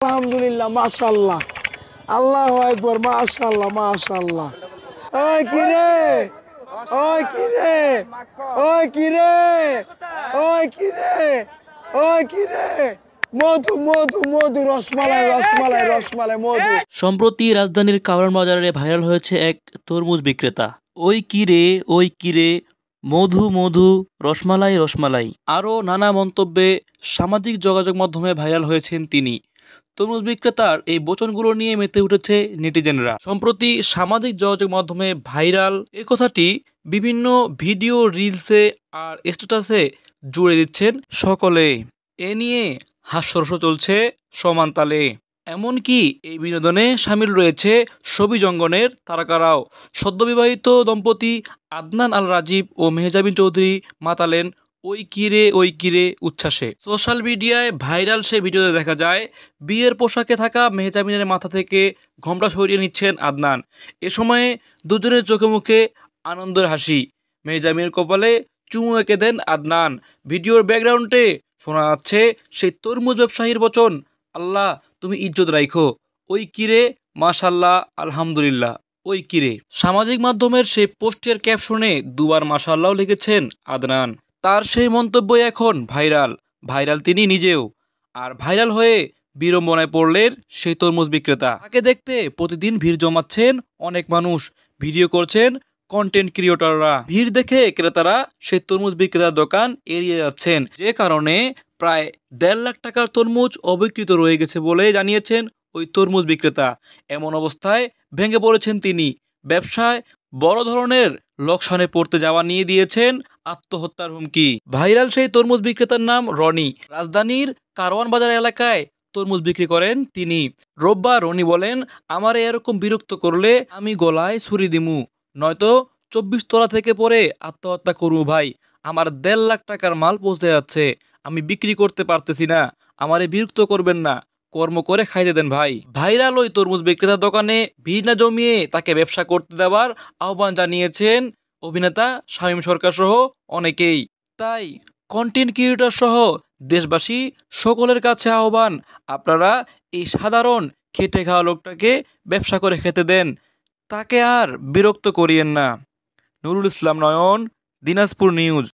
আলহামদুলিল্লাহ, মাশাআল্লাহ, আল্লাহু আকবার, মাশাআল্লাহ, মাশাআল্লাহ। ওই কিরে, ওই কিরে, ওই কিরে, ওই কিরে, ওই কিরে, মধু মধু মধু, রসমালাই রসমালাই রসমালাই, মধু। সম্প্রতি রাজধানীর কারওয়ান বাজারে ভাইরাল হয়েছে এক তরমুজ বিক্রেতা। ওই কিরে, ওই কিরে, মধু মধু, রসমালাই রসমালাই, আরও নানা মন্তব্যে সামাজিক যোগাযোগ মাধ্যমে ভাইরাল হয়েছেন তিনি। তরমুজ বিক্রেতার এই বচনগুলো নিয়ে মেতে উঠেছে নেটিজেনরা। সম্প্রতি সামাজিক যোগাযোগ মাধ্যমে ভাইরাল এ কথাটি বিভিন্ন ভিডিও, রিলসে আর স্ট্যাটাসে জুড়ে দিচ্ছেন সকলে। এ নিয়ে হাস্যরস চলছে সমান তালে। এমনকি এই বিনোদনে সামিল রয়েছে ছবি জঙ্গনের তারকারাও। সদ্যবিবাহিত দম্পতি আদনান আল রাজীব ও মেহজাবিন চৌধুরী মাতালেন ওই কিরে উচ্ছ্বাসে। সোশ্যাল মিডিয়ায় ভাইরাল সে ভিডিওতে দেখা যায় বিয়ের পোশাকে থাকা মেহজাবিনের মাথা থেকে ঘোমটা সরিয়ে নিচ্ছেন আদনান। এ সময়ে দুজনের চোখে মুখে আনন্দের হাসি। মেহজাবিনের কপালে চুমু এঁকে দেন আদনান। ভিডিওর ব্যাকগ্রাউন্ডে শোনা যাচ্ছে সেই তরমুজ ব্যবসায়ীর বচন, আল্লাহ তুমি ইজ্জত রাইখো, ওই কিরে, মাশাল্লাহ, আলহামদুলিল্লাহ, ওই কিরে। সামাজিক মাধ্যমের সেই পোস্টের ক্যাপশনে দুবার মাশাল্লাহ লিখেছেন আদনান। তার সেই মন্তব্যই এখন ভাইরাল তিনি নিজেও। আর ভাইরাল হয়ে বিড়ম্বনায় পড়লেন সেই তরমুজ বিক্রেতা। তাকে দেখতে প্রতিদিন ভিড় জমাচ্ছেন অনেক মানুষ, ভিডিও করছেন কন্টেন্ট ক্রিয়েটররা। ভিড় দেখে ক্রেতারা সেই তরমুজ বিক্রেতার দোকান এড়িয়ে যাচ্ছেন, যে কারণে প্রায় 1.5 লাখ টাকার তরমুজ অবিকৃত রয়ে গেছে বলে জানিয়েছেন ওই তরমুজ বিক্রেতা। এমন অবস্থায় ভেঙে পড়েছেন তিনি। ব্যবসায় বড় ধরনের লোকসানে পড়তে যাওয়া নিয়ে দিয়েছেন আত্মহত্যার হুমকি। ভাইরাল সেই তরমুজ বিক্রেতার নাম রনি। রাজধানীর কারওয়ান বাজার এলাকায় তরমুজ বিক্রি করেন তিনি। রোববার রনি বলেন, আমারে এরকম বিরক্ত করলে আমি গলায় ছুরি দিমু, নয়তো 24 তলা থেকে পড়ে আত্মহত্যা করবো ভাই। আমার 1.5 লাখ টাকার মাল পৌঁছে যাচ্ছে, আমি বিক্রি করতে পারতেছি না, আমারে বিরক্ত করবেন না, কর্ম করে খাইতে দেন ভাই। ভাইরাল ওই তরমুজ বিক্রেতার দোকানে ভিড় না জমিয়ে তাকে ব্যবসা করতে দেওয়ার আহ্বান জানিয়েছেন অভিনেতা শামীম সরকার সহ অনেকেই। তাই কন্টেন্ট ক্রিয়েটর সহ দেশবাসী সকলের কাছে আহ্বান, আপনারা এই সাধারণ খেটে খাওয়া লোকটাকে ব্যবসা করে খেতে দেন, তাকে আর বিরক্ত করিয়েন না। নুরুল ইসলাম নয়ন, দিনাজপুর নিউজ।